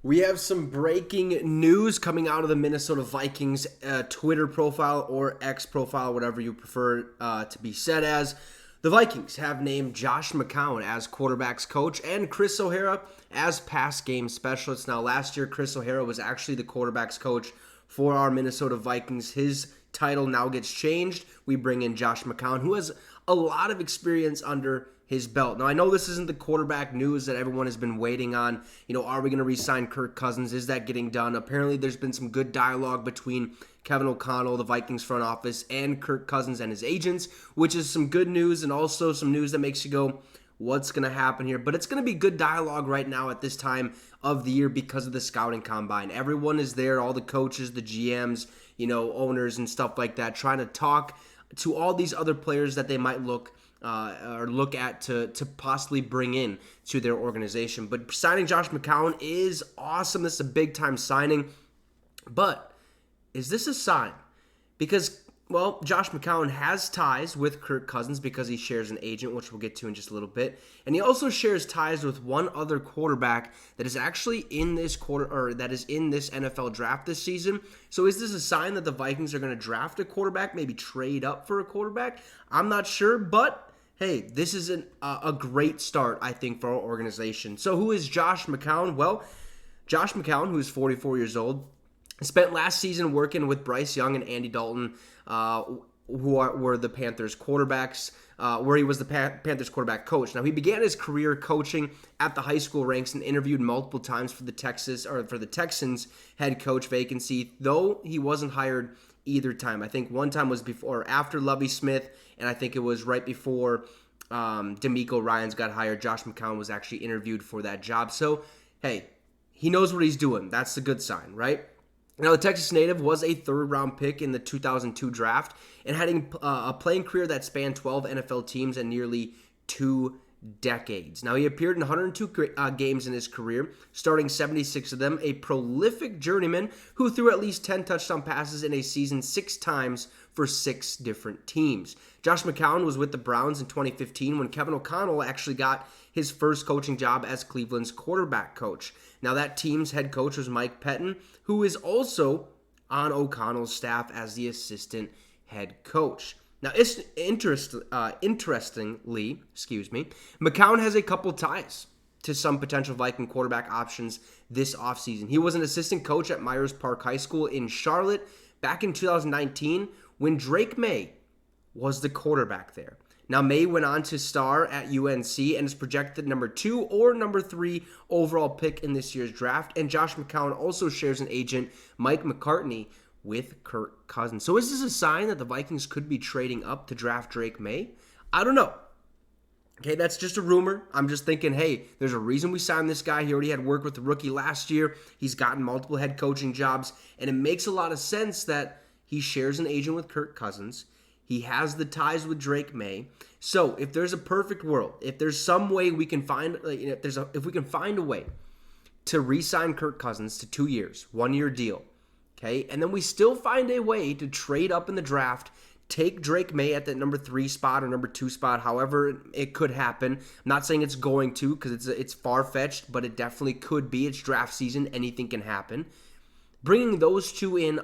We have some breaking news coming out of the Minnesota Vikings Twitter profile or X profile, whatever you prefer to be said as. The Vikings have named Josh McCown as quarterback's coach and Chris O'Hara as pass game specialist. Now, last year, Chris O'Hara was actually the quarterback's coach for our Minnesota Vikings. His title now gets changed. We bring in Josh McCown, who has a lot of experience under his belt. Now, I know this isn't the quarterback news that everyone has been waiting on. Are we going to re-sign Kirk Cousins? Is that getting done? Apparently, there's been some good dialogue between Kevin O'Connell, the Vikings front office, and Kirk Cousins and his agents, which is some good news and also some news that makes you go, what's going to happen here? But it's going to be good dialogue right now at this time of the year because of the scouting combine. Everyone is there, all the coaches, the GMs, owners and stuff like that, trying to talk to all these other players that they might look at to possibly bring in to their organization. But signing Josh McCown is awesome. This is a big-time signing. But is this a sign? Because, Josh McCown has ties with Kirk Cousins because he shares an agent, which we'll get to in just a little bit. And he also shares ties with one other quarterback that is actually in this NFL draft this season. So is this a sign that the Vikings are going to draft a quarterback, maybe trade up for a quarterback? I'm not sure, but hey, this is a great start, I think, for our organization. So who is Josh McCown? Well, Josh McCown, who is 44 years old, spent last season working with Bryce Young and Andy Dalton, were the Panthers quarterbacks, where he was the Panthers quarterback coach. Now, he began his career coaching at the high school ranks and interviewed multiple times for the Texans head coach vacancy, though he wasn't hired either time. I think one time was before or after Lovie Smith, and I think it was right before DeMeco Ryans got hired. Josh McCown was actually interviewed for that job. So, hey, he knows what he's doing. That's a good sign, right? Now, the Texas native was a third-round pick in the 2002 draft and had a playing career that spanned 12 NFL teams and nearly 2 decades. Now, he appeared in 102 games in his career, starting 76 of them, a prolific journeyman who threw at least 10 touchdown passes in a season 6 times for 6 different teams. Josh McCown was with the Browns in 2015 when Kevin O'Connell actually got his first coaching job as Cleveland's quarterback coach. Now, that team's head coach was Mike Pettin, who is also on O'Connell's staff as the assistant head coach. Now, interestingly, McCown has a couple ties to some potential Viking quarterback options this offseason. He was an assistant coach at Myers Park High School in Charlotte back in 2019 when Drake May was the quarterback there. Now, May went on to star at UNC and is projected number 2 or number 3 overall pick in this year's draft. And Josh McCown also shares an agent, Mike McCartney, with Kirk Cousins. So is this a sign that the Vikings could be trading up to draft Drake May? I don't know. Okay, that's just a rumor. I'm just thinking, hey, there's a reason we signed this guy. He already had work with the rookie last year. He's gotten multiple head coaching jobs. And it makes a lot of sense that he shares an agent with Kirk Cousins. He has the ties with Drake May. So if there's a perfect world, if there's some way we can find, if we can find a way to re-sign Kirk Cousins to 2 years, 1-year deal, okay, and then we still find a way to trade up in the draft, take Drake May at that number 3 spot or number 2 spot, however it could happen. I'm not saying it's going to because it's far-fetched, but it definitely could be. It's draft season. Anything can happen. Bringing those two in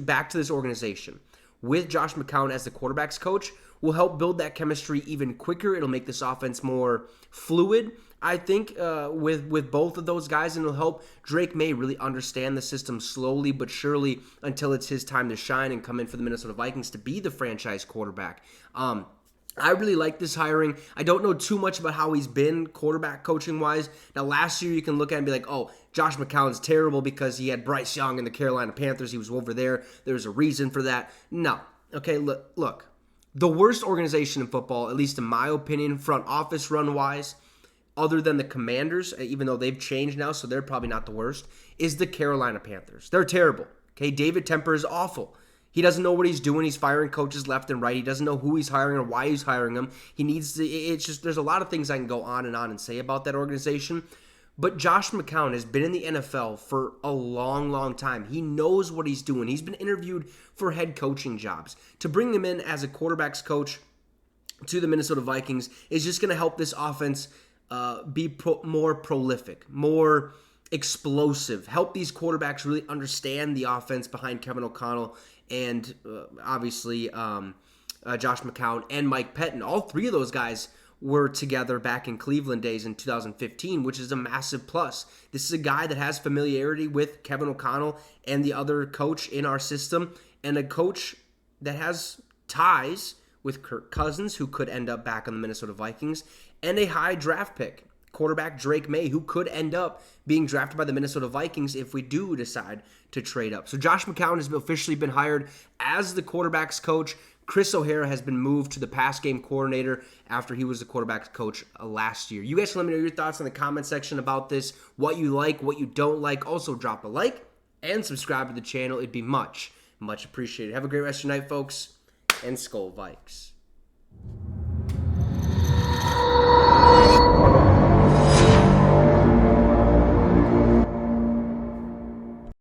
back to this organization with Josh McCown as the quarterback's coach will help build that chemistry even quicker. It'll make this offense more fluid, I think, with both of those guys, and it'll help Drake May really understand the system slowly but surely until it's his time to shine and come in for the Minnesota Vikings to be the franchise quarterback. I really like this hiring. I don't know too much about how he's been quarterback coaching-wise. Now, last year you can look at it and be like, oh, Josh McCown's terrible because he had Bryce Young and the Carolina Panthers. He was over there. There's a reason for that. No. Okay, look. The worst organization in football, at least in my opinion, front office run-wise, other than the Commanders, even though they've changed now, so they're probably not the worst, is the Carolina Panthers. They're terrible. Okay, David Tepper is awful. He doesn't know what he's doing. He's firing coaches left and right. He doesn't know who he's hiring or why he's hiring them. He needs to, it's just, there's a lot of things I can go on and say about that organization. But Josh McCown has been in the NFL for a long, long time. He knows what he's doing. He's been interviewed for head coaching jobs. To bring him in as a quarterback's coach to the Minnesota Vikings is just going to help this offense be more prolific, more explosive. Help these quarterbacks really understand the offense behind Kevin O'Connell and obviously Josh McCown and Mike Pettin. All three of those guys were together back in Cleveland days in 2015, which is a massive plus. This is a guy that has familiarity with Kevin O'Connell and the other coach in our system, and a coach that has ties with Kirk Cousins, who could end up back on the Minnesota Vikings, and a high draft pick, quarterback Drake May, who could end up being drafted by the Minnesota Vikings if we do decide to trade up. So Josh McCown has officially been hired as the quarterback's coach. Chris O'Hara has been moved to the pass game coordinator after he was the quarterback's coach last year. You guys can let me know your thoughts in the comment section about this, what you like, what you don't like. Also, drop a like and subscribe to the channel. It'd be much appreciated. Have a great rest of your night, folks, and SKOL Vikes.